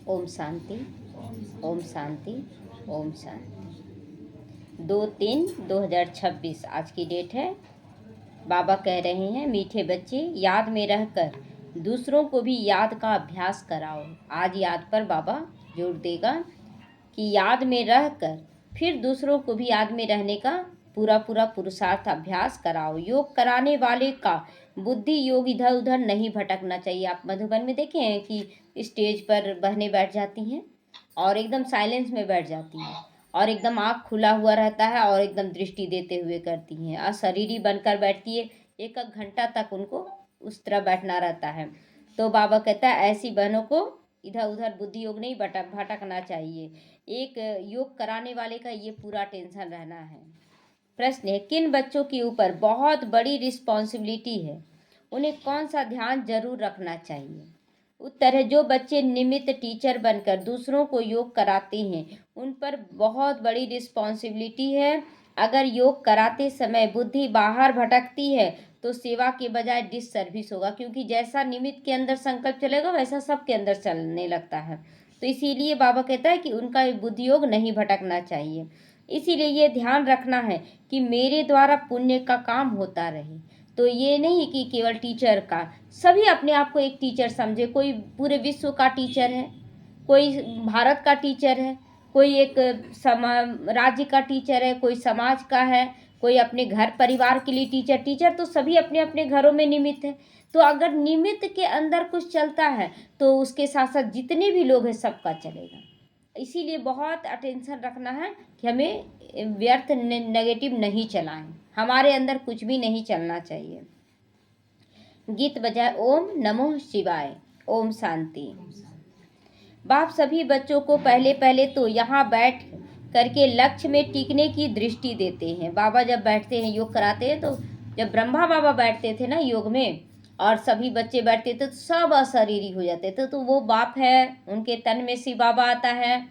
ओम शांति, ओम शांति, ओम शांति। 2/3/2026 आज की डेट है। बाबा कह रहे हैं, मीठे बच्चे याद में रहकर दूसरों को भी याद का अभ्यास कराओ। आज याद पर बाबा जोर देगा कि याद में रहकर फिर दूसरों को भी याद में रहने का पूरा पुरुषार्थ अभ्यास कराओ। योग कराने वाले का बुद्धि योग इधर उधर नहीं भटकना चाहिए। आप मधुबन में देखे हैं कि स्टेज पर बहनें बैठ जाती हैं और एकदम साइलेंस में बैठ जाती हैं और एकदम आँख खुला हुआ रहता है और एकदम दृष्टि देते हुए करती हैं, अशरीरी बनकर बैठती है। एक घंटा तक उनको उस तरह बैठना रहता है। तो बाबा कहता है ऐसी बहनों को इधर उधर बुद्धि योग नहीं भटकना चाहिए। एक योग कराने वाले का ये पूरा टेंशन रहना है। प्रश्न है, किन बच्चों के ऊपर बहुत बड़ी रिस्पॉन्सिबिलिटी है, उन्हें कौन सा ध्यान जरूर रखना चाहिए? उत्तर है, जो बच्चे निमित्त टीचर बनकर दूसरों को योग कराते हैं उन पर बहुत बड़ी रिस्पॉन्सिबिलिटी है। अगर योग कराते समय बुद्धि बाहर भटकती है तो सेवा के बजाय डिससर्विस होगा, क्योंकि जैसा निमित्त के अंदर संकल्प चलेगा वैसा सबके अंदर चलने लगता है। तो इसीलिए बाबा कहता है कि उनका बुद्धि योग नहीं भटकना चाहिए। इसीलिए ये ध्यान रखना है कि मेरे द्वारा पुण्य का काम होता रहे। तो ये नहीं कि केवल टीचर का, सभी अपने आप को एक टीचर समझे। कोई पूरे विश्व का टीचर है, कोई भारत का टीचर है, कोई एक राज्य का टीचर है, कोई समाज का है, कोई अपने घर परिवार के लिए टीचर तो सभी अपने अपने घरों में निमित्त है। तो अगर निमित्त के अंदर कुछ चलता है तो उसके साथ साथ जितने भी लोग हैं सबका चलेगा। इसीलिए बहुत अटेंशन रखना है कि हमें व्यर्थ नेगेटिव नहीं चलाएं, हमारे अंदर कुछ भी नहीं चलना चाहिए। गीत बजाए ओम नमो शिवाय। ओम शांति। बाप सभी बच्चों को पहले तो यहाँ बैठ करके लक्ष्य में टिकने की दृष्टि देते हैं। बाबा जब बैठते हैं योग कराते हैं, तो जब ब्रह्मा बाबा बैठते थे ना योग में और सभी बच्चे बैठते थे तो सब अशरीरी हो जाते थे। तो वो बाप है, उनके तन में शिव बाबा आता है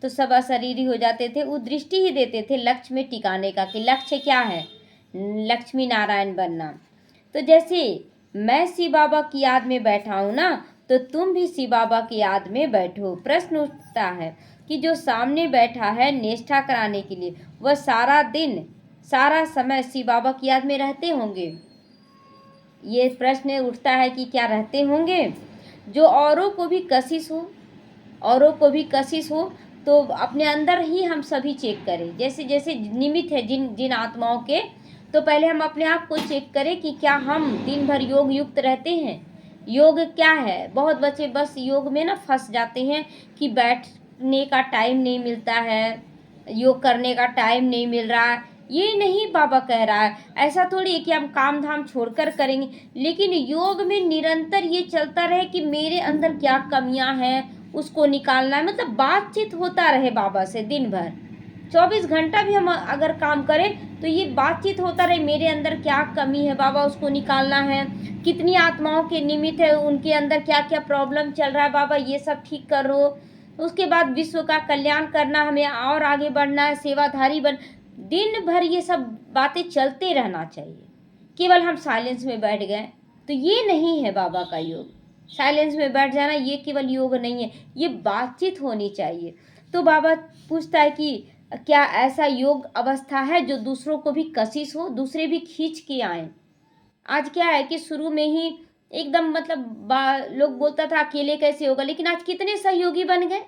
तो सब अशरीरी हो जाते थे। वो दृष्टि ही देते थे लक्ष्य में टिकाने का कि लक्ष्य क्या है, लक्ष्मी नारायण बनना। तो जैसे मैं शिव बाबा की याद में बैठा हूँ ना, तो तुम भी शिव बाबा की याद में बैठो। प्रश्न उठता है कि जो सामने बैठा है निष्ठा कराने के लिए, वह सारा दिन सारा समय शिव बाबा की याद में रहते होंगे? ये प्रश्न उठता है कि क्या रहते होंगे? जो औरों को भी कशिश हो तो अपने अंदर ही हम सभी चेक करें। जैसे जैसे निमित्त है जिन आत्माओं के, तो पहले हम अपने आप को चेक करें कि क्या हम दिन भर योग युक्त रहते हैं। योग क्या है? बहुत बच्चे बस योग में ना फंस जाते हैं कि बैठने का टाइम नहीं मिलता है, योग करने का टाइम नहीं मिल रहा है। ये नहीं बाबा कह रहा है, ऐसा थोड़ी है कि हम काम धाम छोड़कर करेंगे, लेकिन योग में निरंतर ये चलता रहे कि मेरे अंदर क्या कमियां हैं उसको निकालना है। मतलब बातचीत होता रहे बाबा से दिन भर, 24 घंटा भी हम अगर काम करें तो ये बातचीत होता रहे, मेरे अंदर क्या कमी है बाबा उसको निकालना है, कितनी आत्माओं के निमित्त है, उनके अंदर क्या क्या प्रॉब्लम चल रहा है बाबा ये सब ठीक करो। उसके बाद विश्व का कल्याण करना, हमें और आगे बढ़ना है, सेवाधारी बन। दिन भर ये सब बातें चलते रहना चाहिए। केवल हम साइलेंस में बैठ गए तो ये नहीं है बाबा का योग। साइलेंस में बैठ जाना ये केवल योग नहीं है, ये बातचीत होनी चाहिए। तो बाबा पूछता है कि क्या ऐसा योग अवस्था है जो दूसरों को भी कशिश हो, दूसरे भी खींच के आए। आज क्या है कि शुरू में ही एकदम मतलब लोग बोलता था अकेले कैसे होगा, लेकिन आज कितने सहयोगी बन गए,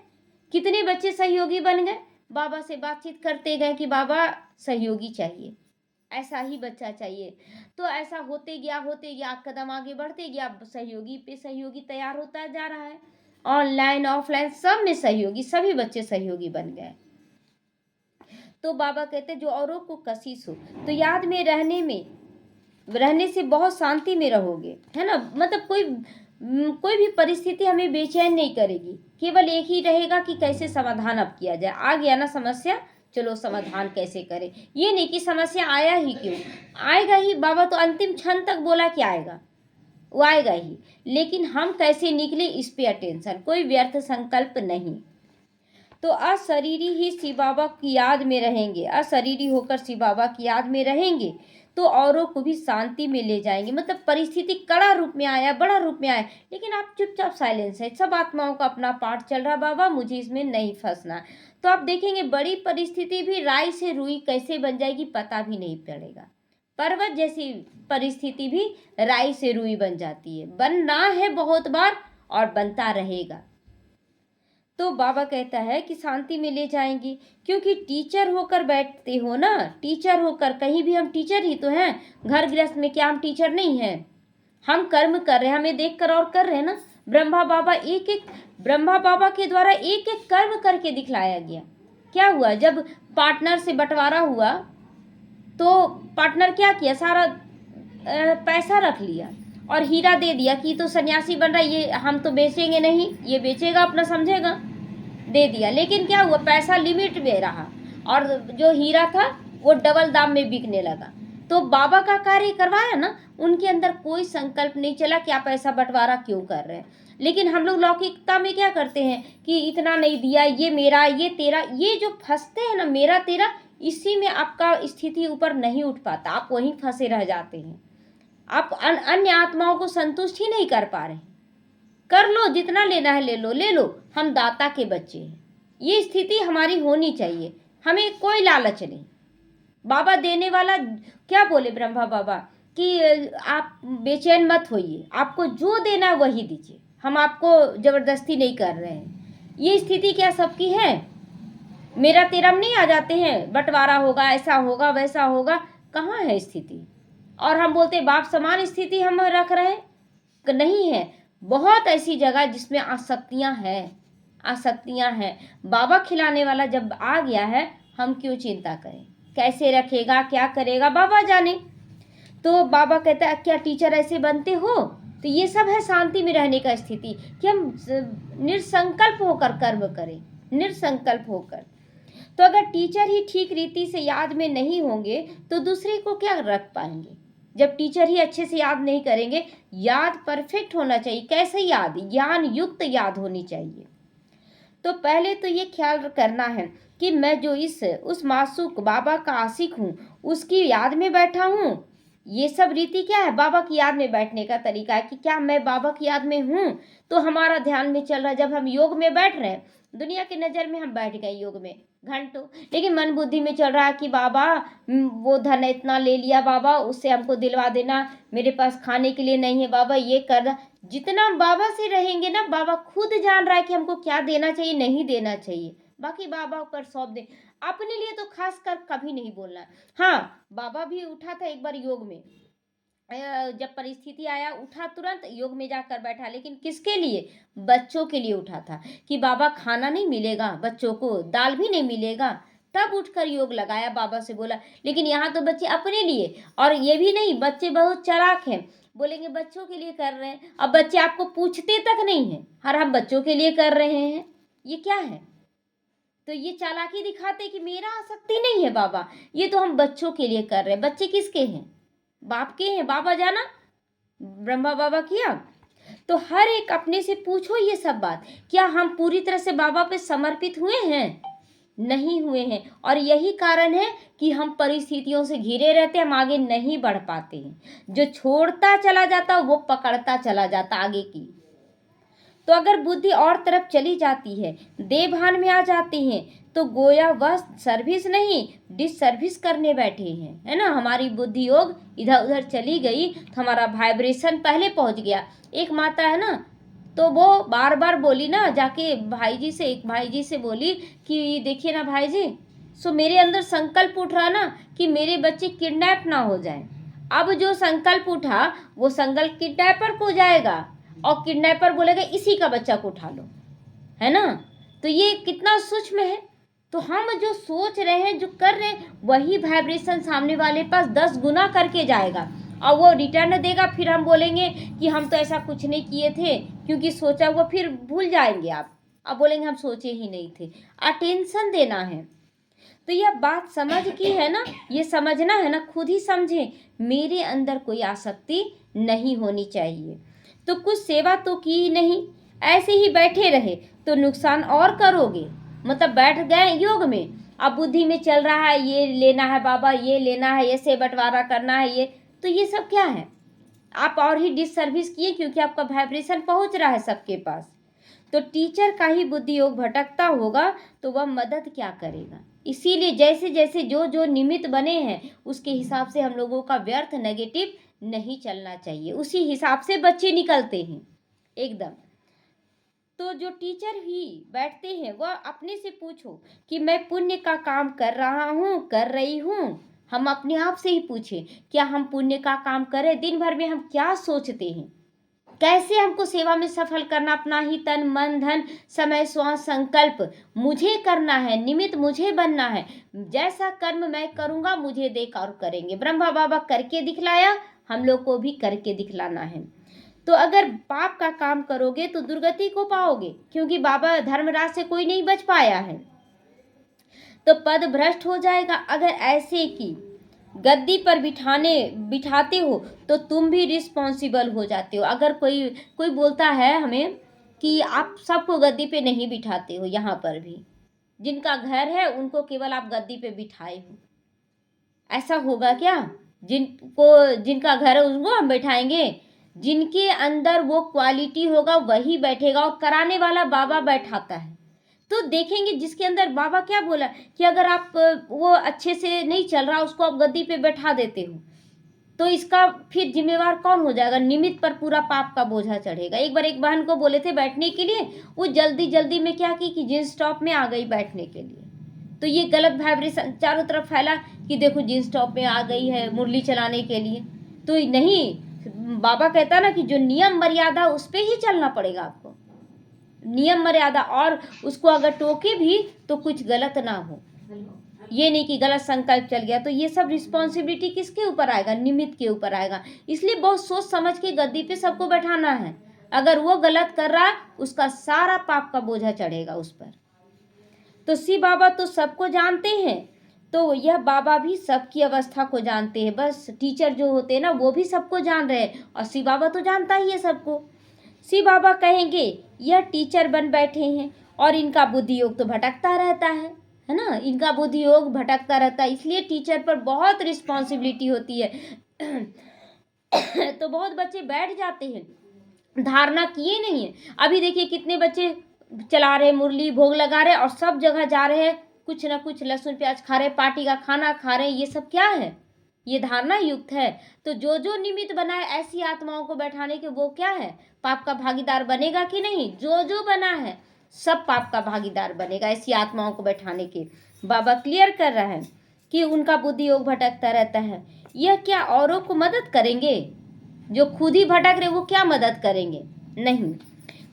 कितने बच्चे सहयोगी बन गए। बाबा से बातचीत करते गए कि बाबा सहयोगी चाहिए, ऐसा ही बच्चा चाहिए। तो ऐसा होते गया कदम आगे बढ़ते गया, सहयोगी पे सहयोगी तैयार होता जा रहा है। ऑनलाइन ऑफलाइन सब में सहयोगी, सभी बच्चे सहयोगी बन गए। तो बाबा कहते जो औरों को कशिश हो तो याद में रहने से बहुत शांति में रहोगे, है ना। मतलब कोई भी परिस्थिति हमें बेचैन नहीं करेगी, केवल एक ही रहेगा कि कैसे समाधान अब किया जाए। आ गया ना समस्या, चलो समाधान कैसे करें। ये नहीं कि समस्या आया ही क्यों, आएगा ही। बाबा तो अंतिम क्षण तक बोला कि आएगा, वो आएगा ही, लेकिन हम कैसे निकले इस पे अटेंशन, कोई व्यर्थ संकल्प नहीं। तो अशरीरी ही शिव बाबा की याद में रहेंगे, अशरीरी होकर शिव बाबा की याद में रहेंगे तो औरों को भी शांति में ले जाएंगे। मतलब परिस्थिति कड़ा रूप में आया, बड़ा रूप में आया, लेकिन आप चुपचाप साइलेंस है, सब आत्माओं का अपना पाठ चल रहा, बाबा मुझे इसमें नहीं फंसना है। तो आप देखेंगे बड़ी परिस्थिति भी राई से रुई कैसे बन जाएगी पता भी नहीं पड़ेगा। पर्वत जैसी परिस्थिति भी राई से रुई बन जाती है, बनना है बहुत बार और बनता रहेगा। तो बाबा कहता है कि शांति में ले जाएंगी, क्योंकि टीचर होकर बैठते हो ना, टीचर होकर, कहीं भी हम टीचर ही तो हैं। घर गृहस्थ में क्या हम टीचर नहीं हैं? हम कर्म कर रहे हैं, हमें देख कर और कर रहे हैं ना। ब्रह्मा बाबा के द्वारा एक एक कर्म करके दिखलाया गया। क्या हुआ जब पार्टनर से बंटवारा हुआ तो पार्टनर क्या किया, सारा पैसा रख लिया और हीरा दे दिया कि तो सन्यासी बन रहा है, ये हम तो बेचेंगे नहीं, ये बेचेगा अपना, समझेगा, दे दिया। लेकिन क्या हुआ, पैसा लिमिट में रहा और जो हीरा था वो डबल दाम में बिकने लगा। तो बाबा का कार्य करवाया ना, उनके अंदर कोई संकल्प नहीं चला कि आप ऐसा बंटवारा क्यों कर रहे हैं। लेकिन हम लोग लौकिकता में क्या करते हैं कि इतना नहीं दिया, ये मेरा, ये तेरा, ये जो फंसते हैं ना, मेरा तेरा, इसी में आपका स्थिति ऊपर नहीं उठ पाता, आप वहीं फंसे रह जाते हैं। आप अन्य आत्माओं को संतुष्ट ही नहीं कर पा रहे। कर लो, जितना लेना है ले लो, ले लो, हम दाता के बच्चे हैं, ये स्थिति हमारी होनी चाहिए, हमें कोई लालच नहीं। बाबा देने वाला, क्या बोले ब्रह्मा बाबा कि आप बेचैन मत होइए, आपको जो देना है वही दीजिए, हम आपको जबरदस्ती नहीं कर रहे हैं। ये स्थिति क्या सबकी है? मेरा तेरा में नहीं आ जाते हैं, बंटवारा होगा, ऐसा होगा, वैसा होगा, कहाँ है स्थिति? और हम बोलते बाप समान स्थिति हम रख रहे हैं, नहीं है। बहुत ऐसी जगह जिसमें आसक्तियां हैं। बाबा खिलाने वाला जब आ गया है, हम क्यों चिंता करें? कैसे रखेगा, क्या करेगा, बाबा जाने। तो बाबा कहता है क्या टीचर ऐसे बनते हो? तो ये सब है शांति में रहने का स्थिति, कि हम निसंकल्प होकर कर्म करें, निसंकल्प होकर। तो अगर टीचर ही ठीक रीति से याद में नहीं होंगे तो दूसरे को क्या रख पाएंगे? जब टीचर ही अच्छे से याद नहीं करेंगे, याद परफेक्ट होना चाहिए। कैसे याद? ज्ञान युक्त याद होनी चाहिए। तो पहले तो ये ख्याल करना है कि मैं जो उस मासूक बाबा का आशिक हूँ, उसकी याद में बैठा हूँ। ये सब रीति क्या है? बाबा की याद में बैठने का तरीका है कि क्या मैं बाबा की याद में हूँ? तो हमारा ध्यान में चल रहा है। जब हम योग में बैठ रहे हैं, दुनिया की नज़र में हम बैठ गए योग में घंटों, लेकिन मन बुद्धि में चल रहा है कि बाबा वो धन इतना ले लिया, बाबा उससे हमको दिलवा देना, मेरे पास खाने के लिए नहीं है, बाबा ये कर रहा। जितना बाबा से रहेंगे ना, बाबा खुद जान रहा है कि हमको क्या देना चाहिए, नहीं देना चाहिए। बाकी बाबा पर सौंप दे, अपने लिए तो खास कर कभी नहीं बोलना। हाँ, बाबा भी उठा था एक बार योग में, जब परिस्थिति आया उठा, तुरंत योग में जाकर बैठा। लेकिन किसके लिए? बच्चों के लिए उठा था कि बाबा खाना नहीं मिलेगा, बच्चों को दाल भी नहीं मिलेगा, तब उठकर योग लगाया, बाबा से बोला। लेकिन यहाँ तो बच्चे अपने लिए, और ये भी नहीं, बच्चे बहुत चालाक हैं, बोलेंगे बच्चों के लिए कर रहे हैं। अब बच्चे आपको पूछते तक नहीं है, और हम बच्चों के लिए कर रहे हैं, ये क्या है? तो ये चालाकी दिखाते कि मेरा आसक्ति नहीं है बाबा, ये तो हम बच्चों के लिए कर रहे हैं। बच्चे किसके हैं? बाप के हैं। बाबा जाना, ब्रह्मा बाबा किया। तो हर एक अपने से पूछो ये सब बात, क्या हम पूरी तरह से बाबा पे समर्पित हुए हैं? नहीं हुए हैं। और यही कारण है कि हम परिस्थितियों से घिरे रहते, हम आगे नहीं बढ़ पाते हैं। जो छोड़ता चला जाता वो पकड़ता चला जाता आगे की। तो अगर बुद्धि और तरफ चली जाती है, देवभान में आ जाते हैं, तो गोया वह सर्विस नहीं, डिसर्विस करने बैठे हैं, है ना। हमारी बुद्धि योग इधर उधर चली गई तो हमारा वाइब्रेशन पहले पहुंच गया। एक माता है ना, तो वो बार बार बोली ना, जाके एक भाई जी से बोली कि देखिए ना भाई जी, सो मेरे अंदर संकल्प उठ रहा ना कि मेरे बच्चे किडनैप ना हो जाएं। अब जो संकल्प उठा वो संकल्प किडनैपर को जाएगा, और किडनैपर बोलेगा इसी का बच्चा को उठा लो, है ना। तो ये कितना सूक्ष्म है। तो हम जो सोच रहे हैं, जो कर रहे हैं, वही वाइब्रेशन सामने वाले पास 10 गुना करके जाएगा, और वो रिटर्न देगा। फिर हम बोलेंगे कि हम तो ऐसा कुछ नहीं किए थे, क्योंकि सोचा हुआ, फिर भूल जाएंगे आप। अब बोलेंगे हम सोचे ही नहीं थे। अटेंशन देना है। तो यह बात समझ की है ना, ये समझना है ना, खुद ही समझें, मेरे अंदर कोई आसक्ति नहीं होनी चाहिए। तो कुछ सेवा तो की ही नहीं, ऐसे ही बैठे रहे तो नुकसान और करोगे। मतलब बैठ गए योग में अब बुद्धि में चल रहा है ये लेना है बाबा, ये लेना है, ऐसे बंटवारा करना है, ये तो ये सब क्या है? आप और ही डिससर्विस किए, क्योंकि आपका वाइब्रेशन पहुंच रहा है सबके पास। तो टीचर का ही बुद्धि योग भटकता होगा तो वह मदद क्या करेगा? इसीलिए जैसे जैसे जो जो निमित्त बने हैं उसके हिसाब से हम लोगों का व्यर्थ नेगेटिव नहीं चलना चाहिए, उसी हिसाब से बच्चे निकलते हैं एकदम। तो जो टीचर ही बैठते हैं वह अपने से पूछो कि मैं पुण्य का काम कर रहा हूँ, कर रही हूँ। हम अपने आप से ही पूछें, क्या हम पुण्य का काम करें? दिन भर में हम क्या सोचते हैं? कैसे हमको सेवा में सफल करना? अपना ही तन मन धन समय श्वास संकल्प मुझे करना है, निमित्त मुझे बनना है। जैसा कर्म मैं करूँगा मुझे देख और करेंगे। ब्रह्मा बाबा करके दिखलाया, हम लोग को भी करके दिखलाना है। तो अगर पाप का काम करोगे तो दुर्गति को पाओगे, क्योंकि बाबा धर्मराज से कोई नहीं बच पाया है, तो पद भ्रष्ट हो जाएगा। अगर ऐसे की गद्दी पर बिठाते हो तो तुम भी रिस्पॉन्सिबल हो जाते हो। अगर कोई कोई बोलता है हमें कि आप सबको गद्दी पे नहीं बिठाते हो, यहाँ पर भी जिनका घर है उनको केवल आप गद्दी पे बिठाए हो, ऐसा होगा क्या? जिनका घर है उनको हम बैठाएंगे? जिनके अंदर वो क्वालिटी होगा वही बैठेगा, और कराने वाला बाबा बैठाता है। तो देखेंगे जिसके अंदर बाबा क्या बोला कि अगर आप वो अच्छे से नहीं चल रहा उसको आप गद्दी पे बैठा देते हो, तो इसका फिर जिम्मेवार कौन हो जाएगा? निमित्त पर पूरा पाप का बोझा चढ़ेगा। एक बार एक बहन को बोले थे बैठने के लिए, वो जल्दी जल्दी में क्या की कि जींस टॉप में आ गई बैठने के लिए। तो ये गलत वाइब्रेशन चारों तरफ फैला कि देखो जींस टॉप में आ गई है मुरली चलाने के लिए। तो नहीं, बाबा कहता ना कि जो नियम मर्यादा उस पर ही चलना पड़ेगा आपको, नियम मर्यादा। और उसको अगर टोके भी तो कुछ गलत ना हो, ये नहीं कि गलत संकल्प चल गया। तो ये सब रिस्पॉन्सिबिलिटी किसके ऊपर आएगा? निमित्त के ऊपर आएगा। इसलिए बहुत सोच समझ के गद्दी पे सबको बैठाना है। अगर वो गलत कर रहा उसका सारा पाप का बोझा चढ़ेगा उस पर। तो शिव बाबा तो सबको जानते हैं, तो यह बाबा भी सबकी अवस्था को जानते हैं। बस टीचर जो होते हैं ना वो भी सबको जान रहे हैं, और शिव बाबा तो जानता ही है सबको। शिव बाबा कहेंगे यह टीचर बन बैठे हैं और इनका बुद्धि योग तो भटकता रहता है ना, इनका बुद्धि योग भटकता रहता है, इसलिए टीचर पर बहुत रिस्पॉन्सिबिलिटी होती है। तो बहुत बच्चे बैठ जाते हैं, धारणा किए नहीं है। अभी देखिए कितने बच्चे चला रहे मुरली, भोग लगा रहे और सब जगह जा रहे हैं, कुछ ना कुछ लहसुन प्याज खा रहे, पार्टी का खाना खा रहे। ये सब क्या है? ये धारणा युक्त है। तो जो जो निमित्त बनाए ऐसी आत्माओं को बैठाने के, वो क्या है? पाप का भागीदार बनेगा कि नहीं? जो जो बना है सब पाप का भागीदार बनेगा ऐसी आत्माओं को बैठाने के। बाबा क्लियर कर रहा है कि उनका बुद्धि योग भटकता रहता है। यह क्या औरों को मदद करेंगे? जो खुद ही भटक रहे वो क्या मदद करेंगे? नहीं।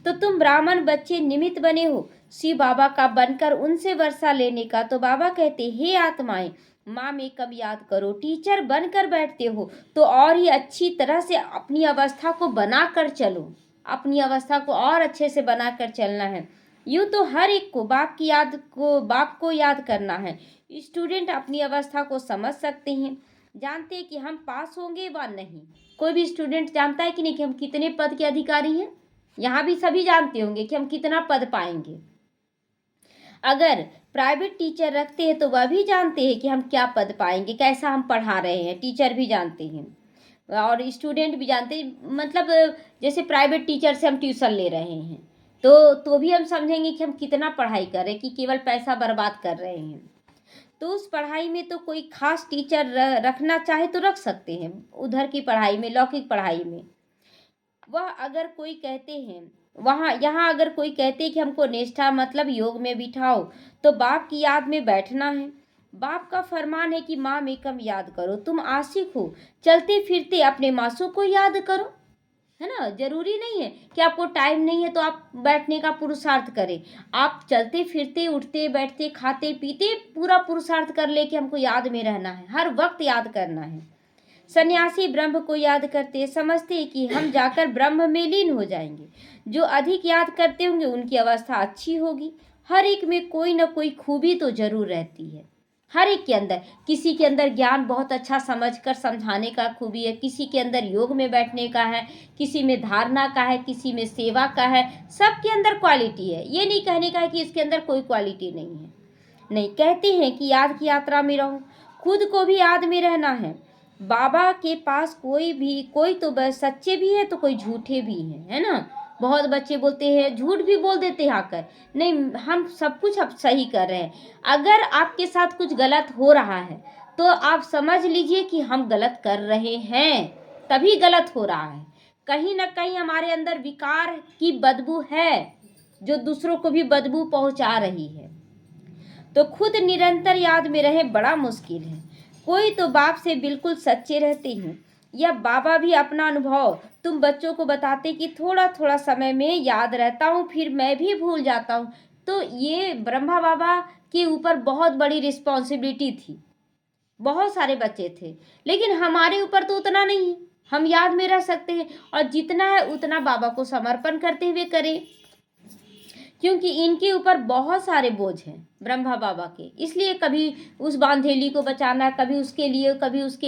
तो तुम ब्राह्मण बच्चे निमित्त बने हो शिव बाबा का बनकर उनसे वर्षा लेने का। तो बाबा कहते हे आत्माएं, माँ में कब याद करो। टीचर बनकर बैठते हो तो और ही अच्छी तरह से अपनी अवस्था को बना कर चलो, अपनी अवस्था को और अच्छे से बना कर चलना है। यूँ तो हर एक को बाप को याद करना है। स्टूडेंट अपनी अवस्था को समझ सकते हैं, जानते हैं कि हम पास होंगे व नहीं। कोई भी स्टूडेंट जानता है कि नहीं कि हम कितने पद के अधिकारी हैं? यहाँ भी सभी जानते होंगे कि हम कितना पद पाएंगे। अगर प्राइवेट टीचर रखते हैं तो वह भी जानते हैं कि हम क्या पद पाएंगे, कैसा हम पढ़ा रहे हैं। टीचर भी जानते हैं और स्टूडेंट भी जानते हैं। मतलब जैसे प्राइवेट टीचर से हम ट्यूशन ले रहे हैं तो भी हम समझेंगे कि हम कितना पढ़ाई कर रहे हैं, कि केवल पैसा बर्बाद कर रहे हैं। तो उस पढ़ाई में तो कोई खास टीचर रखना चाहे तो रख सकते हैं, उधर की पढ़ाई में, लौकिक पढ़ाई में। वह अगर कोई कहते हैं यहाँ अगर कोई कहते हैं कि हमको निष्ठा मतलब योग में बिठाओ, तो बाप की याद में बैठना है। बाप का फरमान है कि माँ में कम याद करो। तुम आशिक हो, चलते फिरते अपने मासूम को याद करो, है ना। जरूरी नहीं है कि आपको टाइम नहीं है तो आप बैठने का पुरुषार्थ करें। आप चलते फिरते उठते बैठते खाते पीते पूरा पुरुषार्थ कर ले कि हमको याद में रहना है, हर वक्त याद करना है। सन्यासी ब्रह्म को याद करते समझते कि हम जाकर ब्रह्म में लीन हो जाएंगे। जो अधिक याद करते होंगे उनकी अवस्था अच्छी होगी। हर एक में कोई ना कोई खूबी तो जरूर रहती है, हर एक के अंदर। किसी के अंदर ज्ञान बहुत अच्छा समझकर समझाने का खूबी है, किसी के अंदर योग में बैठने का है, किसी में धारणा का है, किसी में सेवा का है। सबके अंदर क्वालिटी है, ये नहीं कहने का है कि इसके अंदर कोई क्वालिटी नहीं है। नहीं, कहते हैं कि याद की यात्रा में रहो, खुद को भी याद में रहना है। बाबा के पास कोई तो सच्चे भी है तो कोई झूठे भी हैं, है ना। बहुत बच्चे बोलते हैं, झूठ भी बोल देते हैं आकर, नहीं हम सब कुछ अब सही कर रहे हैं। अगर आपके साथ कुछ गलत हो रहा है तो आप समझ लीजिए कि हम गलत कर रहे हैं, तभी गलत हो रहा है। कहीं ना कहीं हमारे अंदर विकार की बदबू है जो दूसरों को भी बदबू पहुंचा रही है। तो खुद निरंतर याद में रहे बड़ा मुश्किल है। कोई तो बाप से बिल्कुल सच्चे रहते हैं, या बाबा भी अपना अनुभव तुम बच्चों को बताते कि थोड़ा थोड़ा समय में याद रहता हूँ, फिर मैं भी भूल जाता हूँ। तो ये ब्रह्मा बाबा के ऊपर बहुत बड़ी रिस्पॉन्सिबिलिटी थी। बहुत सारे बच्चे थे, लेकिन हमारे ऊपर तो उतना नहीं है, हम याद में रह सकते हैं और जितना है उतना बाबा को समर्पण करते हुए करें, क्योंकि इनके ऊपर बहुत सारे बोझ हैं ब्रह्मा बाबा के। इसलिए कभी उस बांधेली को बचाना, कभी उसके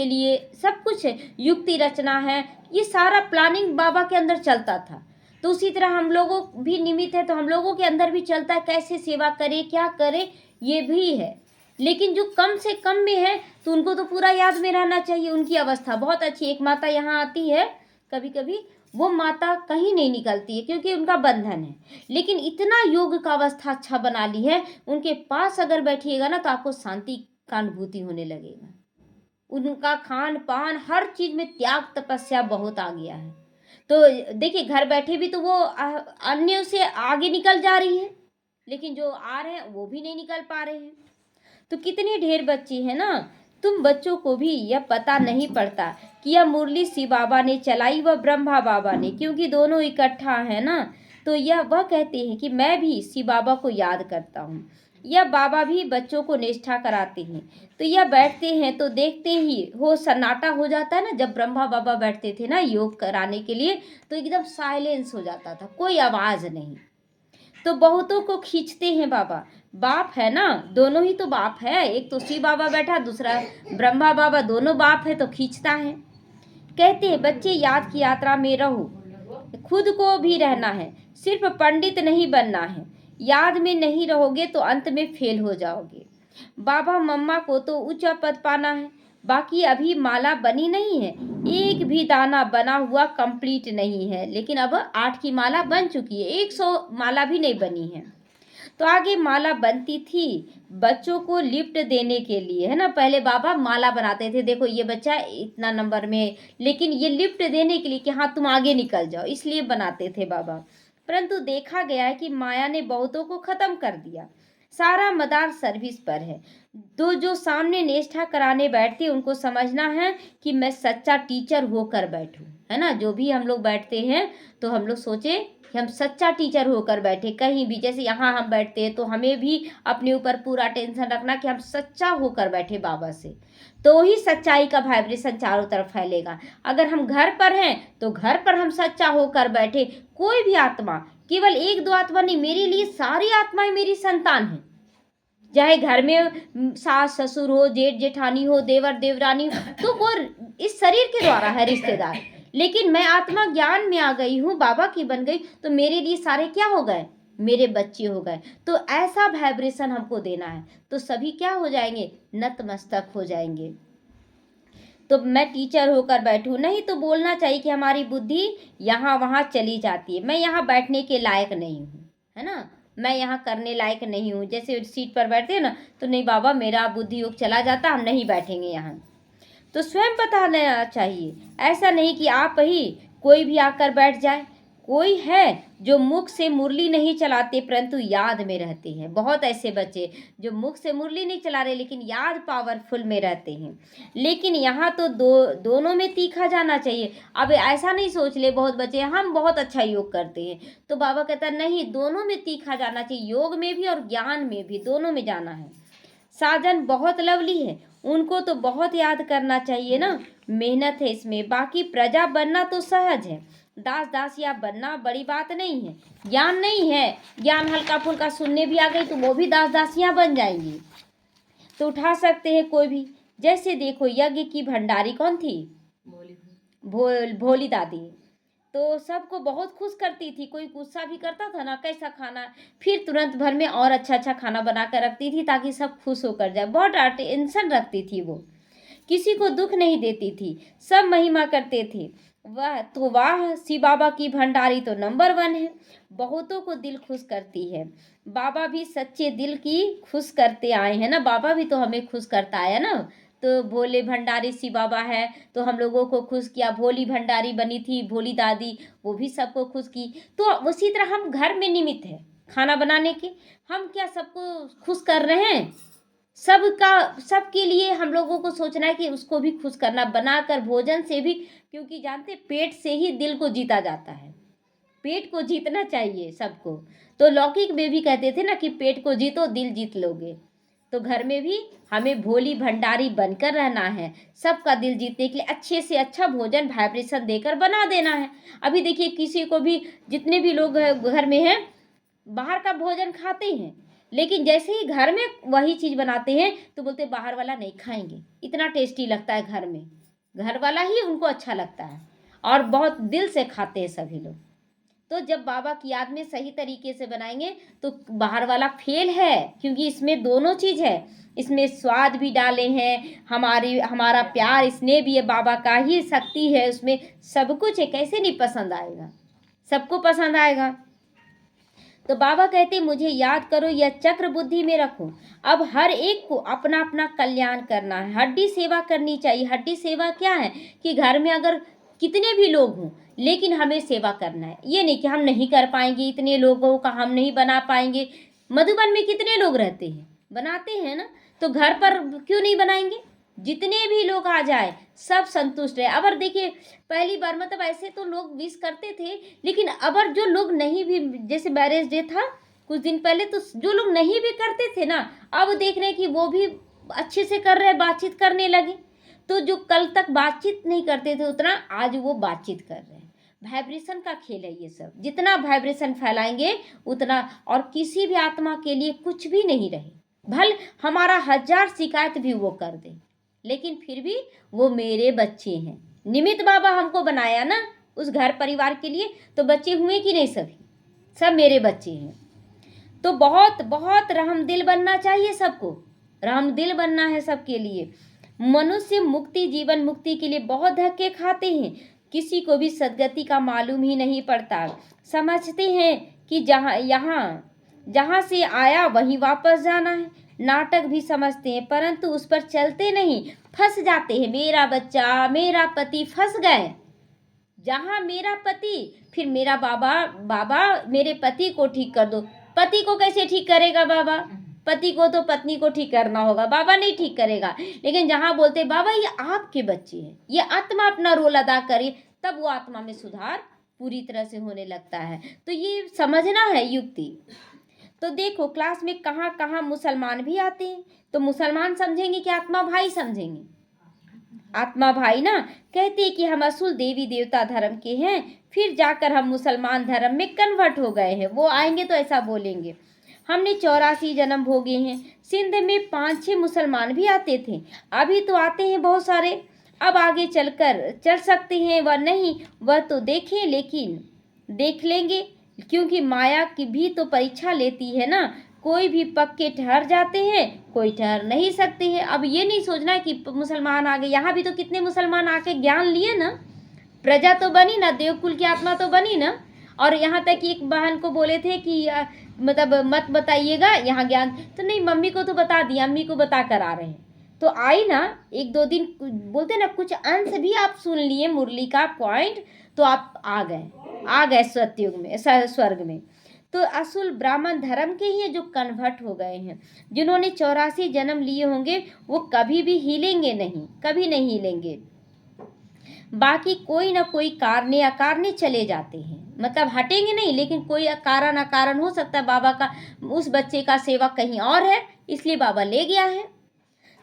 लिए सब कुछ है, युक्ति रचना है, ये सारा प्लानिंग बाबा के अंदर चलता था। तो उसी तरह हम लोगों भी निमित्त है, तो हम लोगों के अंदर भी चलता है, कैसे सेवा करें, क्या करें, ये भी है। लेकिन जो कम से कम में है तो उनको तो पूरा याद में रहना चाहिए। उनकी अवस्था बहुत अच्छी, एक माता यहाँ आती है कभी कभी, वो माता कहीं नहीं निकलती है क्योंकि उनका बंधन है, लेकिन इतना योग का अवस्था अच्छा बना ली है, उनके पास अगर बैठिएगा ना तो आपको शांति का अनुभूति होने लगेगा। उनका खान पान हर चीज में त्याग तपस्या बहुत आ गया है। तो देखिए घर बैठे भी तो वो अन्यों से आगे निकल जा रही है, लेकिन जो आ रहे हैं वो भी नहीं निकल पा रहे हैं। तो कितने ढेर बच्चे हैं ना। तुम बच्चों को भी यह पता नहीं पड़ता कि यह मुरली शिव बाबा ने चलाई व ब्रह्मा बाबा ने, क्योंकि दोनों इकट्ठा है ना। तो यह वह कहते हैं कि मैं भी शिव बाबा को याद करता हूँ। यह बाबा भी बच्चों को निष्ठा कराते हैं। तो यह बैठते हैं तो देखते ही हो सन्नाटा हो जाता है ना। जब ब्रह्मा बाबा बैठते थे ना योग कराने के लिए तो एकदम साइलेंस हो जाता था, कोई आवाज नहीं। तो बहुतों को खींचते हैं बाबा, बाप है ना, दोनों ही तो बाप है, एक तो शिव बाबा बैठा, दूसरा ब्रह्मा बाबा, दोनों बाप है तो खींचता है। कहते हैं बच्चे याद की यात्रा में रहो, खुद को भी रहना है, सिर्फ पंडित नहीं बनना है। याद में नहीं रहोगे तो अंत में फेल हो जाओगे। बाबा मम्मा को तो उच्च पद पाना है, बाकी अभी माला बनी नहीं है, एक भी दाना बना हुआ कंप्लीट नहीं है। लेकिन अब 8 की माला बन चुकी है, 100 माला भी नहीं बनी है। तो आगे माला बनती थी बच्चों को लिफ्ट देने के लिए, है ना। पहले बाबा माला बनाते थे, देखो ये बच्चा इतना नंबर में, लेकिन ये लिफ्ट देने के लिए कि हाँ तुम आगे निकल जाओ, इसलिए बनाते थे बाबा। परंतु देखा गया है कि माया ने बहुतों को खत्म कर दिया, सारा मदार सर्विस पर है। तो जो सामने निष्ठा कराने बैठते उनको समझना है कि मैं सच्चा टीचर होकर बैठूं, है ना। जो भी हम लोग बैठते हैं तो हम लोग सोचे कि हम सच्चा टीचर होकर बैठे। कहीं भी जैसे यहाँ हम बैठते हैं तो हमें भी अपने ऊपर पूरा टेंशन रखना कि हम सच्चा होकर बैठे बाबा से, तो ही सच्चाई का वाइब्रेशन चारों तरफ फैलेगा। अगर हम घर पर हैं तो घर पर हम सच्चा होकर बैठे, कोई भी आत्मा, केवल एक दो आत्मा नहीं, मेरे लिए सारी आत्माएं मेरी संतान है। चाहे घर में सास ससुर हो, जेठ जेठानी हो, देवर देवरानी हो, तो वो इस शरीर के द्वारा है रिश्तेदार। लेकिन मैं आत्मा ज्ञान में आ गई हूँ, बाबा की बन गई, तो मेरे लिए सारे क्या हो गए, मेरे बच्चे हो गए। तो ऐसा वाइब्रेशन हमको देना है, तो सभी क्या हो जाएंगे, नतमस्तक हो जाएंगे। तो मैं टीचर होकर बैठूं नहीं, तो बोलना चाहिए कि हमारी बुद्धि यहाँ वहाँ चली जाती है, मैं यहाँ बैठने के लायक नहीं हूँ, है ना, मैं यहाँ करने लायक नहीं हूँ। जैसे सीट पर बैठते हैं ना, तो नहीं बाबा मेरा बुद्धि योग चला जाता, हम नहीं बैठेंगे यहाँ। तो स्वयं पता लेना चाहिए, ऐसा नहीं कि आप ही कोई भी आकर बैठ जाए। कोई है जो मुख से मुरली नहीं चलाते परंतु याद में रहते हैं। बहुत ऐसे बच्चे जो मुख से मुरली नहीं चला रहे लेकिन याद पावरफुल में रहते हैं। लेकिन यहाँ तो दोनों में तीखा जाना चाहिए। अब ऐसा नहीं सोच ले बहुत बच्चे हम बहुत अच्छा योग करते हैं, तो बाबा कहता नहीं, दोनों में तीखा जाना चाहिए, योग में भी और ज्ञान में भी, दोनों में जाना है। साजन बहुत लवली है, उनको तो बहुत याद करना चाहिए ना, मेहनत है इसमें। बाकी प्रजा बनना तो सहज है, दास दासिया बनना बड़ी बात नहीं है। ज्ञान नहीं है, ज्ञान हल्का फुल्का सुनने भी आ गई तो वो भी दास दासियां बन जाएंगी। तो उठा सकते हैं कोई भी। जैसे देखो यज्ञ की भंडारी कौन थी, भोली दादी। तो सबको बहुत खुश करती थी। कोई गुस्सा भी करता था ना, कैसा खाना, फिर तुरंत भर में और अच्छा अच्छा खाना बना कर रखती थी ताकि सब खुश होकर जाए। बहुत अटेंशन रखती थी वो, किसी को दुख नहीं देती थी, सब महिमा करते थे। वाह तो वाह, शिव बाबा की भंडारी तो नंबर 1 है, बहुतों को दिल खुश करती है। बाबा भी सच्चे दिल की खुश करते आए हैं ना, बाबा भी तो हमें खुश करता है ना। तो भोले भंडारी शिव बाबा है, तो हम लोगों को खुश किया। भोली भंडारी बनी थी भोली दादी, वो भी सबको खुश की। तो उसी तरह हम घर में निमित्त है खाना बनाने के, हम क्या सबको खुश कर रहे हैं? सबका, सबके लिए हम लोगों को सोचना है कि उसको भी खुश करना, बनाकर भोजन से भी, क्योंकि जानते पेट से ही दिल को जीता जाता है, पेट को जीतना चाहिए सबको। तो लौकिक में भी कहते थे ना कि पेट को जीतो दिल जीत लोगे। तो घर में भी हमें भोली भंडारी बनकर रहना है, सबका दिल जीतने के लिए अच्छे से अच्छा भोजन वाइब्रेशन देकर बना देना है। अभी देखिए किसी को भी, जितने भी लोग घर में हैं बाहर का भोजन खाते हैं, लेकिन जैसे ही घर में वही चीज़ बनाते हैं तो बोलते बाहर वाला नहीं खाएंगे, इतना टेस्टी लगता है घर में, घर वाला ही उनको अच्छा लगता है और बहुत दिल से खाते हैं सभी लोग। तो जब बाबा की याद में सही तरीके से बनाएंगे तो बाहर वाला फेल है, क्योंकि इसमें दोनों चीज़ है, इसमें स्वाद भी डाले हैं, हमारा प्यार स्नेह भी है, बाबा का ही शक्ति है उसमें, सब कुछ है, कैसे नहीं पसंद आएगा, सबको पसंद आएगा। तो बाबा कहते मुझे याद करो, यह चक्र बुद्धि में रखो। अब हर एक को अपना अपना कल्याण करना है, हड्डी सेवा करनी चाहिए। हड्डी सेवा क्या है कि घर में अगर कितने भी लोग हों लेकिन हमें सेवा करना है, ये नहीं कि हम नहीं कर पाएंगे, इतने लोगों का हम नहीं बना पाएंगे। मधुबन में कितने लोग रहते हैं, बनाते हैं ना, तो घर पर क्यों नहीं बनाएंगे? जितने भी लोग आ जाए सब संतुष्ट है। अबर देखिए पहली बार मतलब ऐसे तो लोग विश करते थे, लेकिन अबर जो लोग नहीं भी, जैसे मैरिज डे था कुछ दिन पहले, तो जो लोग नहीं भी करते थे ना, अब देख रहे हैं कि वो भी अच्छे से कर रहे, बातचीत करने लगे। तो जो कल तक बातचीत नहीं करते थे उतना आज वो बातचीत कर रहे हैं। वाइब्रेशन का खेल है ये सब, जितना वाइब्रेशन फैलाएंगे उतना, और किसी भी आत्मा के लिए कुछ भी नहीं रहे, भल हमारा 1000 शिकायत भी वो कर दे, लेकिन फिर भी वो मेरे बच्चे हैं। निमित्त बाबा हमको बनाया ना उस घर परिवार के लिए, तो बच्चे हुए कि नहीं? सभी सब मेरे बच्चे हैं। तो बहुत बहुत रहमदिल बनना चाहिए सबको, रहमदिल बनना है सबके लिए। मनुष्य मुक्ति, जीवन मुक्ति के लिए बहुत धक्के खाते हैं, किसी को भी सदगति का मालूम ही नहीं पड़ता। समझते हैं कि जहाँ से आया वहीं वापस जाना है। नाटक भी समझते हैं परंतु उस पर चलते नहीं, फंस जाते हैं। मेरा बच्चा, मेरा पति फंस गए, जहाँ मेरा पति, फिर मेरा बाबा मेरे पति को ठीक कर दो। पति को कैसे ठीक करेगा बाबा? पति को तो पत्नी को ठीक करना होगा, बाबा नहीं ठीक करेगा। लेकिन जहाँ बोलते बाबा ये आपके बच्चे हैं, ये आत्मा अपना रोल अदा करे, तब वो आत्मा में सुधार पूरी तरह से होने लगता है। तो ये समझना है युक्ति। तो देखो क्लास में कहाँ कहाँ मुसलमान भी आते हैं, तो मुसलमान समझेंगे कि आत्मा भाई समझेंगे, आत्मा भाई ना, कहते हैं कि हम असुल देवी देवता धर्म के हैं, फिर जाकर हम मुसलमान धर्म में कन्वर्ट हो गए हैं। वो आएंगे तो ऐसा बोलेंगे। हमने 84 जन्म भोगे हैं। सिंध में 5-6 मुसलमान भी आते थे, अभी तो आते हैं बहुत सारे, अब आगे चल सकते हैं वह नहीं, वह तो देखें, लेकिन देख लेंगे, क्योंकि माया की भी तो परीक्षा लेती है ना। कोई भी पक्के ठहर जाते हैं, कोई ठहर नहीं सकते हैं। अब ये नहीं सोचना है कि मुसलमान आ गए, यहाँ भी तो कितने मुसलमान आके ज्ञान लिए ना, प्रजा तो बनी ना, देवकुल की आत्मा तो बनी ना। और यहाँ तक कि एक बहन को बोले थे कि मतलब मत बताइएगा यहाँ ज्ञान, तो नहीं मम्मी को तो बता दिया, अम्मी को बता कर आ रहे हैं। तो आई ना 1-2 दिन, बोलते ना कुछ अंश भी आप सुन लिए मुरली का पॉइंट, तो आप आ गए सत्युग में, स्वर्ग में। तो असुल ब्राह्मण धर्म के ही जो कन्वर्ट हो गए हैं, जिन्होंने 84 जन्म लिए होंगे, वो कभी भी हिलेंगे नहीं, कभी नहीं हिलेंगे। बाकी कोई ना कोई कारणे अकारणे चले जाते हैं, मतलब हटेंगे नहीं, लेकिन कोई कारण अकारण हो सकता है। बाबा का उस बच्चे का सेवा कहीं और है, इसलिए बाबा ले गया है।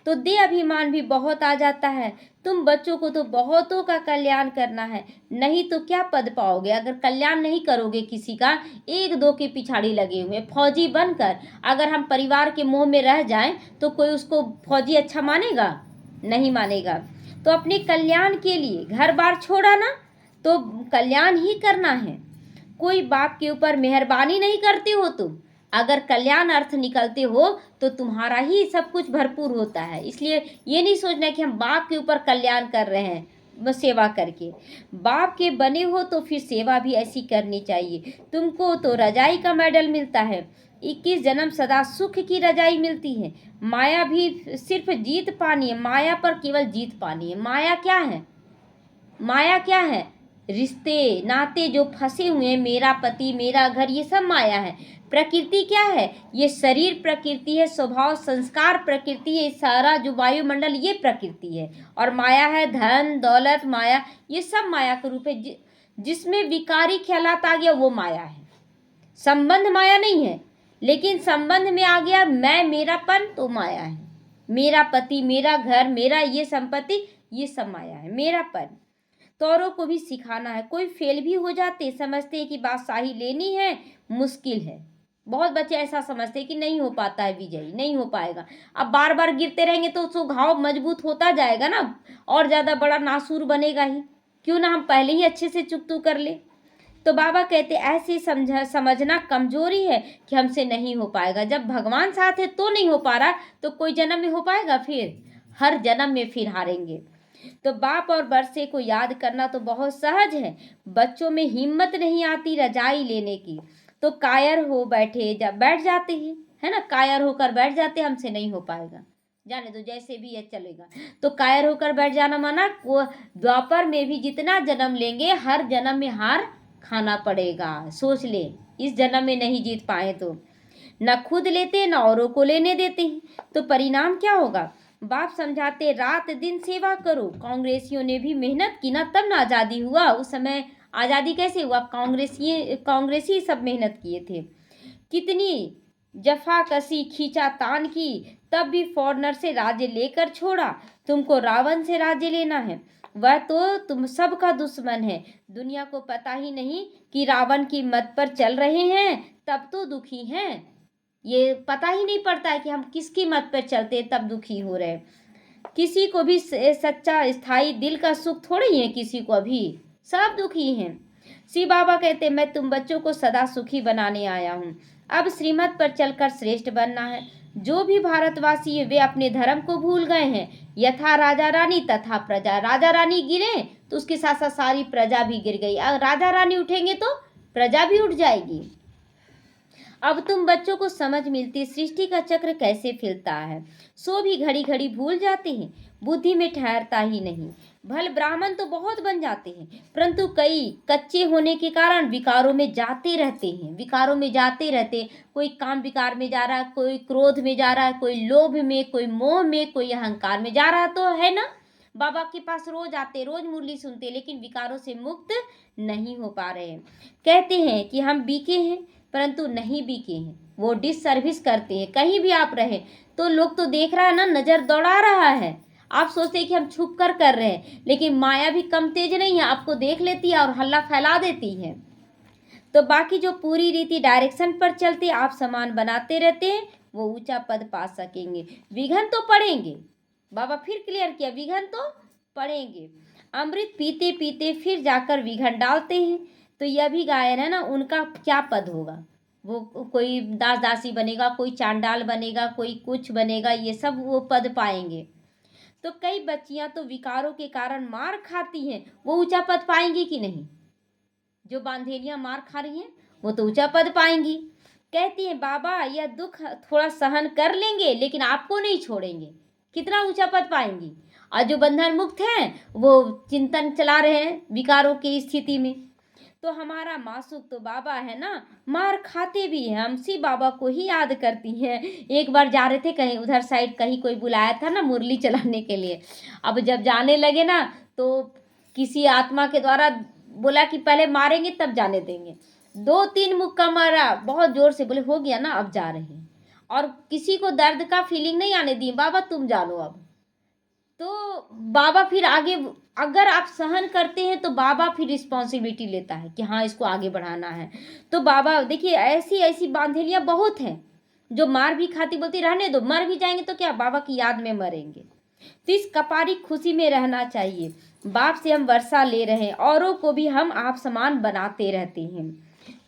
तो दे अभिमान भी बहुत आ जाता है। तुम बच्चों को तो बहुतों का कल्याण करना है, नहीं तो क्या पद पाओगे अगर कल्याण नहीं करोगे किसी का। 1-2 के पिछाड़ी लगे हुए फौजी बनकर अगर हम परिवार के मोह में रह जाएं तो कोई उसको फौजी अच्छा मानेगा? नहीं मानेगा। तो अपने कल्याण के लिए घर बार छोड़ा ना, तो कल्याण ही करना है। कोई बाप के ऊपर मेहरबानी नहीं करते हो तुम। अगर कल्याण अर्थ निकलते हो तो तुम्हारा ही सब कुछ भरपूर होता है। इसलिए ये नहीं सोचना कि हम बाप के ऊपर कल्याण कर रहे हैं बस सेवा करके। बाप के बने हो तो फिर सेवा भी ऐसी करनी चाहिए। तुमको तो रजाई का मेडल मिलता है, 21 जन्म सदा सुख की रजाई मिलती है। माया भी सिर्फ जीत पानी है, माया पर केवल जीत पानी है। माया क्या है? माया क्या है? रिश्ते नाते जो फंसे हुए हैं, मेरा पति मेरा घर, ये सब माया है। प्रकृति क्या है? ये शरीर प्रकृति है, स्वभाव संस्कार प्रकृति है, सारा जो वायुमंडल ये प्रकृति है। और माया है धन दौलत माया, ये सब माया का रूप है। जिसमें विकारी ख्यालात आ गया वो माया है। संबंध माया नहीं है, लेकिन संबंध में आ गया मैं मेरापन तो माया है। मेरा पति मेरा घर मेरा ये संपत्ति ये सब माया है। मेरापन तौरों को भी सिखाना है। कोई फेल भी हो जाते, समझते हैं कि बादशाही लेनी है मुश्किल है। बहुत बच्चे ऐसा समझते हैं कि नहीं हो पाता है विजयी, नहीं हो पाएगा। अब बार बार गिरते रहेंगे तो उसको घाव मजबूत होता जाएगा ना, और ज़्यादा बड़ा नासूर बनेगा ही। क्यों ना हम पहले ही अच्छे से चुकतू कर ले। तो बाबा कहते ऐसे समझना कमजोरी है कि हमसे नहीं हो पाएगा। जब भगवान साथ है तो नहीं हो पा रहा, तो कोई जन्म में हो पाएगा? फिर हर जन्म में फिर हारेंगे। तो बाप और बरसे को याद करना तो बहुत सहज है। बच्चों में हिम्मत नहीं आती रजाई लेने की, तो कायर हो बैठे जब बैठ जाते हैं, है ना, कायर होकर बैठ जाते, हमसे नहीं हो पाएगा, जाने दो जैसे भी ये चलेगा। तो कायर होकर बैठ जाना माना वो द्वापर में भी जितना जन्म लेंगे हर जन्म में हार खाना पड़ेगा। सोच ले, इस जन्म में नहीं जीत पाए तो न खुद लेते न औरों को लेने देते हैं, तो परिणाम क्या होगा? बाप समझाते रात दिन सेवा करो। कांग्रेसियों ने भी मेहनत की ना, तब ना आज़ादी हुआ। उस समय आज़ादी कैसे हुआ? कांग्रेसी सब मेहनत किए थे। कितनी जफाकसी खींचा तान की, तब भी फॉरनर से राज्य लेकर छोड़ा। तुमको रावण से राज्य लेना है, वह तो तुम सबका दुश्मन है। दुनिया को पता ही नहीं कि रावण की मत पर चल रहे हैं, तब तो दुखी हैं। ये पता ही नहीं पड़ता है कि हम किसकी मत पर चलते तब दुखी हो रहे। किसी को भी सच्चा स्थायी दिल का सुख थोड़ी है, किसी को अभी सब दुखी हैं। शिव बाबा कहते मैं तुम बच्चों को सदा सुखी बनाने आया हूँ। अब श्रीमत पर चलकर श्रेष्ठ बनना है। जो भी भारतवासी है वे अपने धर्म को भूल गए हैं। यथा राजा रानी तथा प्रजा। राजा रानी गिरे तो उसके साथ साथ सारी प्रजा भी गिर गई। अगर राजा रानी उठेंगे तो प्रजा भी उठ जाएगी। अब तुम बच्चों को समझ मिलती सृष्टि का चक्र कैसे फिरता है, सो भी घड़ी घड़ी भूल जाते हैं, बुद्धि में ठहरता ही नहीं। भल ब्राह्मण तो बहुत बन जाते हैं, परंतु कई कच्चे होने के कारण विकारों में जाते रहते हैं। विकारों में जाते रहते, कोई काम विकार में जा रहा है, कोई क्रोध में जा रहा है, कोई लोभ में, कोई मोह में, कोई अहंकार में जा रहा, तो है ना। बाबा के पास रोज आते, रोज मुरली सुनते, लेकिन विकारों से मुक्त नहीं हो पा रहे हैं। कहते हैं कि हम बीके हैं, परंतु नहीं बीके हैं। वो डिस सर्विस करते हैं। कहीं भी आप रहे तो लोग तो देख रहा है ना, नजर दौड़ा रहा है। आप सोचते हैं कि हम छुप कर रहे हैं, लेकिन माया भी कम तेज नहीं है, आपको देख लेती है और हल्ला फैला देती है। तो बाकी जो पूरी रीति डायरेक्शन पर चलते आप समान बनाते रहते हैं, वो ऊंचा पद पा सकेंगे। विघन तो पड़ेंगे, बाबा फिर क्लियर किया, विघन तो पड़ेंगे। अमृत पीते पीते फिर जाकर विघन डालते हैं। तो यह भी गायन है ना, उनका क्या पद होगा? वो कोई दास दासी बनेगा, कोई चांडाल बनेगा, कोई कुछ बनेगा, ये सब वो पद पाएंगे। तो कई बच्चियां तो विकारों के कारण मार खाती हैं, वो ऊंचा पद पाएंगी कि नहीं? जो बांधेलियां मार खा रही हैं वो तो ऊंचा पद पाएंगी। कहती हैं बाबा यह दुख थोड़ा सहन कर लेंगे, लेकिन आपको नहीं छोड़ेंगे। कितना ऊंचा पद पाएंगी। और जो बंधन मुक्त हैं वो चिंतन चला रहे हैं विकारों की स्थिति में। तो हमारा मासूक तो बाबा है ना, मार खाते भी हैं, हम सी बाबा को ही याद करती हैं। एक बार जा रहे थे कहीं उधर साइड, कहीं कोई बुलाया था ना मुरली चलाने के लिए। अब जब जाने लगे ना तो किसी आत्मा के द्वारा बोला कि पहले मारेंगे तब जाने देंगे। 2-3 मुक्का मारा, बहुत जोर से, बोले हो गया ना अब जा रहे हैं। और किसी को दर्द का फीलिंग नहीं आने दी, बाबा तुम जानो अब। तो बाबा फिर आगे, अगर आप सहन करते हैं तो बाबा फिर रिस्पॉन्सिबिलिटी लेता है कि हाँ इसको आगे बढ़ाना है। तो बाबा देखिए ऐसी ऐसी बांधेलियाँ बहुत हैं जो मार भी खाती, बोलती रहने दो, मर भी जाएंगे तो क्या, बाबा की याद में मरेंगे। तो इस कपारी खुशी में रहना चाहिए। बाप से हम वर्षा ले रहे हैं, औरों को भी हम आप समान बनाते रहते हैं।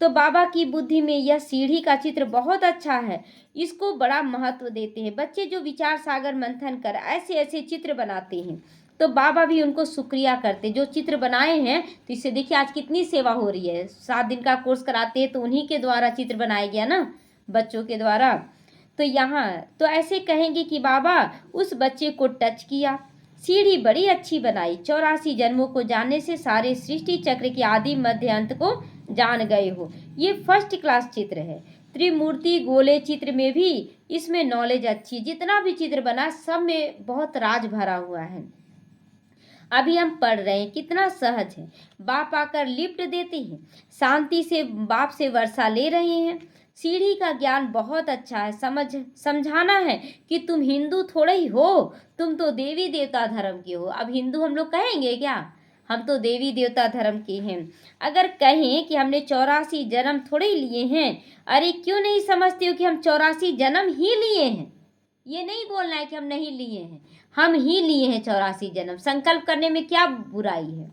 तो बाबा की बुद्धि में यह सीढ़ी का चित्र बहुत अच्छा है, इसको बड़ा महत्व देते हैं। बच्चे जो विचार सागर मंथन कर ऐसे ऐसे चित्र बनाते हैं, तो बाबा भी उनको शुक्रिया करते जो चित्र बनाए हैं। तो इससे देखिए आज कितनी सेवा हो रही है। 7 दिन का कोर्स कराते हैं तो उन्हीं के द्वारा चित्र बनाया गया ना, बच्चों के द्वारा। तो यहाँ तो ऐसे कहेंगे कि बाबा उस बच्चे को टच किया, सीढ़ी बड़ी अच्छी बनाई, 84 जन्मों को जानने से सारे सृष्टि चक्र के आदि मध्य अंत को जान गए हो। ये फर्स्ट क्लास चित्र है। त्रिमूर्ति गोले चित्र में भी इसमें नॉलेज अच्छी, जितना भी चित्र बना सब में बहुत राज भरा हुआ है। अभी हम पढ़ रहे हैं, कितना सहज है। बाप आकर लिफ्ट देते हैं, शांति से बाप से वर्षा ले रहे हैं। सीढ़ी का ज्ञान बहुत अच्छा है, समझाना है कि तुम हिंदू थोड़े ही हो, तुम तो देवी देवता धर्म के हो। अब हिंदू हम लोग कहेंगे क्या? हम तो देवी देवता धर्म के हैं। अगर कहें कि हमने 84 जन्म थोड़े ही लिए हैं, अरे क्यों नहीं समझते हो कि हम 84 जन्म ही लिए हैं। ये नहीं बोलना है कि हम नहीं लिए हैं, हम ही लिए हैं 84 जन्म। संकल्प करने में क्या बुराई है?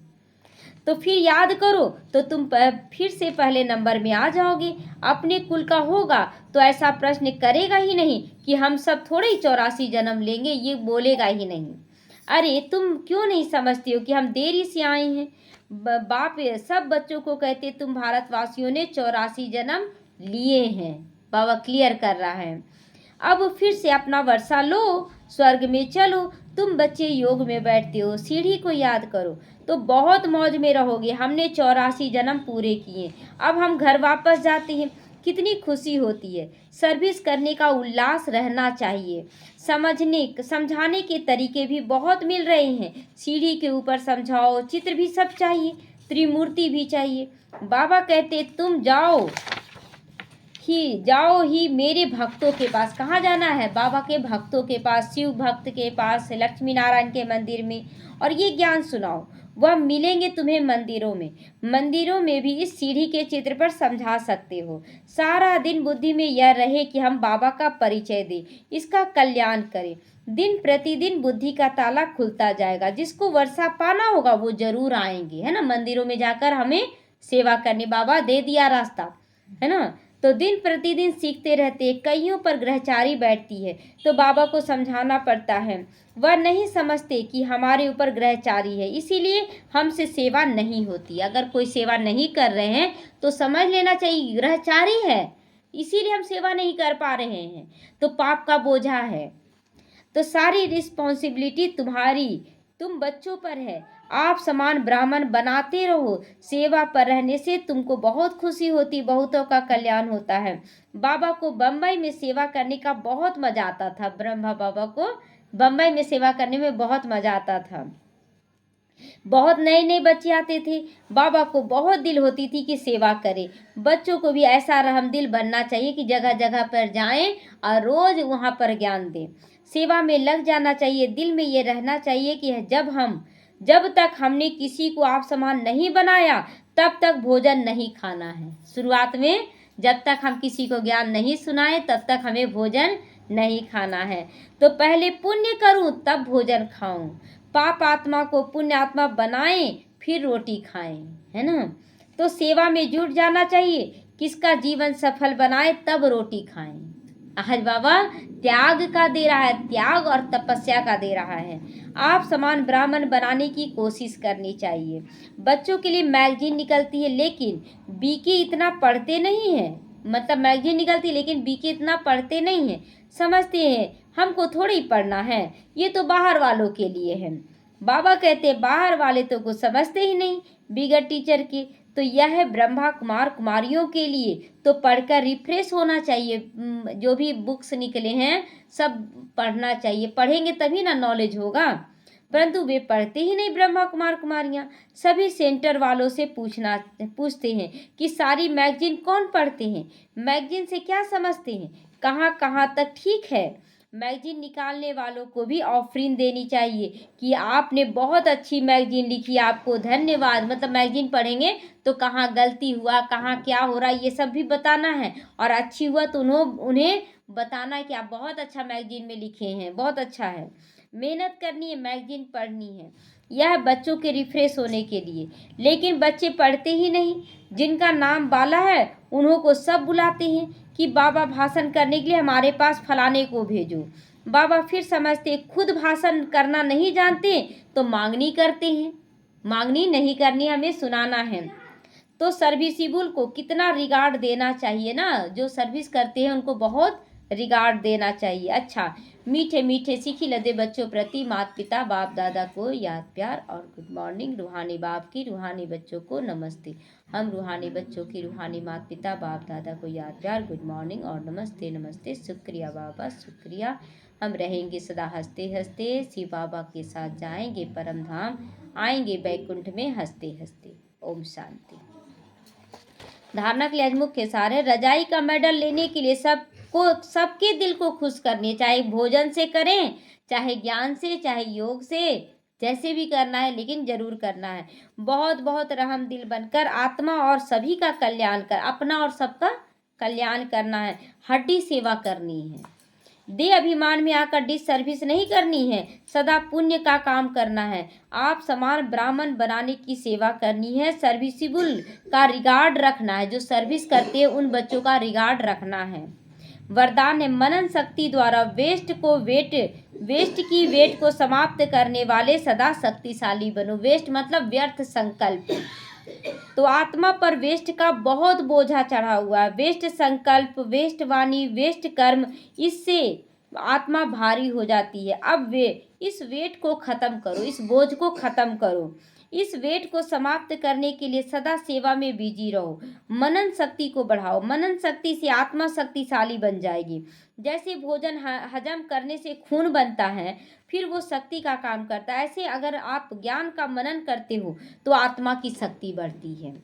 तो फिर याद करो तो तुम फिर से पहले नंबर में आ जाओगे। अपने कुल का होगा तो ऐसा प्रश्न करेगा ही नहीं कि हम सब थोड़े ही 84 जन्म लेंगे, ये बोलेगा ही नहीं। अरे तुम क्यों नहीं समझते हो कि हम देरी से आए हैं। बाप सब बच्चों को कहते तुम भारतवासियों ने 84 जन्म लिए हैं। बाबा क्लियर कर रहा है। अब फिर से अपना वर्षा लो, स्वर्ग में चलो। तुम बच्चे योग में बैठते हो, सीढ़ी को याद करो तो बहुत मौज में रहोगे। हमने 84 जन्म पूरे किए, अब हम घर वापस जाते हैं, कितनी खुशी होती है। सर्विस करने का उल्लास रहना चाहिए। समझाने के तरीके भी बहुत मिल रहे हैं। सीढ़ी के ऊपर समझाओ, चित्र भी सब चाहिए, त्रिमूर्ति भी चाहिए। बाबा कहते तुम जाओ ही मेरे भक्तों के पास। कहाँ जाना है? बाबा के भक्तों के पास, शिव भक्त के पास, लक्ष्मी नारायण के मंदिर में, और ये ज्ञान सुनाओ। वह मिलेंगे तुम्हें मंदिरों में भी इस सीढ़ी के चित्र पर समझा सकते हो। सारा दिन बुद्धि में यह रहे कि हम बाबा का परिचय दें, इसका कल्याण करें। दिन प्रतिदिन बुद्धि का ताला खुलता जाएगा। जिसको वर्षा पाना होगा वो जरूर आएंगे, है ना, मंदिरों में जाकर हमें सेवा करने। बाबा दे दिया रास्ता, है ना। तो दिन प्रतिदिन सीखते रहते। कईयों पर ग्रहचारी बैठती है तो बाबा को समझाना पड़ता है। वह नहीं समझते कि हमारे ऊपर ग्रहचारी है, इसीलिए हमसे सेवा नहीं होती। अगर कोई सेवा नहीं कर रहे हैं तो समझ लेना चाहिए ग्रहचारी है, इसीलिए हम सेवा नहीं कर पा रहे हैं। तो पाप का बोझा है, तो सारी रिस्पॉन्सिबिलिटी तुम्हारी, तुम बच्चों पर है। आप समान ब्राह्मण बनाते रहो। सेवा पर रहने से तुमको बहुत खुशी होती, बहुतों का कल्याण होता है। बाबा को बम्बई में सेवा करने का बहुत मजा आता था। ब्रह्मा बाबा को बम्बई में सेवा करने में बहुत मजा आता था। बहुत नए नए बच्चे आते थे, बाबा को बहुत दिल होती थी कि सेवा करें। बच्चों को भी ऐसा रहमदिल बनना चाहिए कि जगह जगह पर जाएं और रोज वहाँ पर ज्ञान दें। सेवा में लग जाना चाहिए। दिल में ये रहना चाहिए कि जब तक हमने किसी को आप समान नहीं बनाया तब तक भोजन नहीं खाना है। शुरुआत में जब तक हम किसी को ज्ञान नहीं सुनाए तब तक हमें भोजन नहीं खाना है। तो पहले पुण्य करूं तब भोजन खाऊं। पाप आत्मा को पुण्य आत्मा बनाएं फिर रोटी खाएं, है ना। तो सेवा में जुट जाना चाहिए। किसका जीवन सफल बनाए तब रोटी खाएं। आज बाबा त्याग का दे रहा है, त्याग और तपस्या का दे रहा है। आप समान ब्राह्मण बनाने की कोशिश करनी चाहिए। बच्चों के लिए मैगजीन निकलती है लेकिन बीके इतना पढ़ते नहीं हैं। मतलब मैगजीन निकलती है लेकिन बीके इतना पढ़ते नहीं हैं। समझते हैं हमको थोड़ी ही पढ़ना है, ये तो बाहर वालों के लिए है। बाबा कहते बाहर वाले तो कुछ समझते ही नहीं बिगड़ टीचर के। तो यह है ब्रह्मा कुमार कुमारियों के लिए। तो पढ़कर रिफ्रेश होना चाहिए। जो भी बुक्स निकले हैं सब पढ़ना चाहिए। पढ़ेंगे तभी ना नॉलेज होगा, परंतु वे पढ़ते ही नहीं। ब्रह्मा कुमार कुमारियाँ सभी सेंटर वालों से पूछते हैं कि सारी मैगजीन कौन पढ़ते हैं, मैगजीन से क्या समझते हैं, कहाँ कहाँ तक ठीक है। मैगजीन निकालने वालों को भी ऑफरिंग देनी चाहिए कि आपने बहुत अच्छी मैगजीन लिखी, आपको धन्यवाद। मतलब मैगजीन पढ़ेंगे तो कहाँ गलती हुआ, कहाँ क्या हो रहा है, ये सब भी बताना है। और अच्छी हुआ तो उन्हें बताना है कि आप बहुत अच्छा मैगजीन में लिखे हैं, बहुत अच्छा है। मेहनत करनी है, मैगजीन पढ़नी है। यह बच्चों के रिफ्रेश होने के लिए। लेकिन बच्चे पढ़ते ही नहीं। जिनका नाम बाला है उन्हों को सब बुलाते हैं कि बाबा भाषण करने के लिए हमारे पास फलाने को भेजो। बाबा फिर समझते खुद भाषण करना नहीं जानते तो मांगनी करते हैं। मांगनी नहीं करनी, हमें सुनाना है। तो सर्विसिबल को कितना रिगार्ड देना चाहिए ना, जो सर्विस करते हैं उनको बहुत रिगार्ड देना चाहिए। अच्छा, मीठे मीठे सीखी लदे बच्चों प्रति माता पिता बाप दादा को याद प्यार और गुड मॉर्निंग। रूहानी बाप की रूहानी बच्चों को नमस्ते। हम रूहानी बच्चों की रूहानी माता पिता बाप दादा को याद प्यार गुड मॉर्निंग और नमस्ते नमस्ते। शुक्रिया बाबा शुक्रिया। हम रहेंगे सदा हंसते हंसते, शिव बाबा के साथ जाएंगे परम धाम, आएंगे बैकुंठ में हंसते हंसते। ओम शांति। धारणा के लिए आज मुख्य सार है, रजाई का मेडल लेने के लिए सबके दिल को खुश करनी है। चाहे भोजन से करें, चाहे ज्ञान से, चाहे योग से, जैसे भी करना है, लेकिन जरूर करना है। बहुत बहुत रहम दिल बनकर आत्मा और सभी का कल्याण कर, अपना और सबका कल्याण करना है। हड्डी सेवा करनी है। दे अभिमान में आकर डिस सर्विस नहीं करनी है, सदा पुण्य का काम करना है। आप समान ब्राह्मण बनाने की सेवा करनी है। सर्विसिबल का रिगार्ड रखना है। जो सर्विस करते हैं उन बच्चों का रिगार्ड रखना है। वरदान है, मनन शक्ति द्वारा वेस्ट की वेट को समाप्त करने वाले सदा शक्तिशाली बनो। वेस्ट मतलब व्यर्थ संकल्प। तो आत्मा पर वेस्ट का बहुत बोझा चढ़ा हुआ है। वेस्ट संकल्प, वेस्ट वाणी, वेस्ट कर्म, इससे आत्मा भारी हो जाती है। अब इस वेट को खत्म करो, इस बोझ को खत्म करो। इस वेट को समाप्त करने के लिए सदा सेवा में बिजी रहो। मनन शक्ति को बढ़ाओ। मनन शक्ति से आत्मा शक्तिशाली बन जाएगी। जैसे भोजन हजम करने से खून बनता है, फिर वो शक्ति का काम करता है। ऐसे अगर आप ज्ञान का मनन करते हो तो आत्मा की शक्ति बढ़ती है।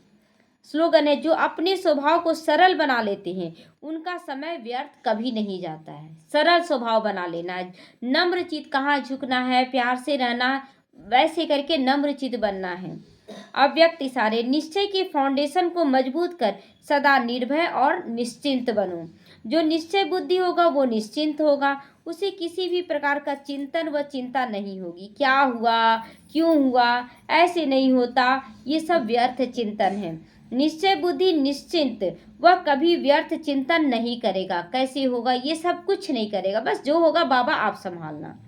स्लोगन है, जो अपने स्वभाव को सरल बना लेते हैं उनका समय व्यर्थ कभी नहीं जाता है। सरल स्वभाव बना लेना है। नम्र चित, कहाँ झुकना है, प्यार से रहना, वैसे करके नम्र चित बनना है। अव्यक्त इशारे, निश्चय के फाउंडेशन को मजबूत कर सदा निर्भय और निश्चिंत बनो। जो निश्चय बुद्धि होगा वो निश्चिंत होगा। उसे किसी भी प्रकार का चिंतन व चिंता नहीं होगी। क्या हुआ, क्यों हुआ, ऐसे नहीं होता, ये सब व्यर्थ चिंतन है। निश्चय बुद्धि निश्चिंत, वह कभी व्यर्थ चिंतन नहीं करेगा। कैसे होगा, ये सब कुछ नहीं करेगा। बस जो होगा बाबा आप संभालना।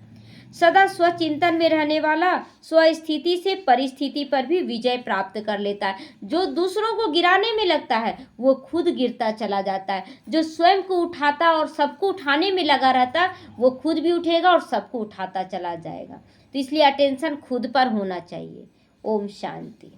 सदा स्वचिंतन में रहने वाला स्वस्थिति से परिस्थिति पर भी विजय प्राप्त कर लेता है। जो दूसरों को गिराने में लगता है वो खुद गिरता चला जाता है। जो स्वयं को उठाता और सबको उठाने में लगा रहता है वो खुद भी उठेगा और सबको उठाता चला जाएगा। तो इसलिए अटेंशन खुद पर होना चाहिए। ओम शांति।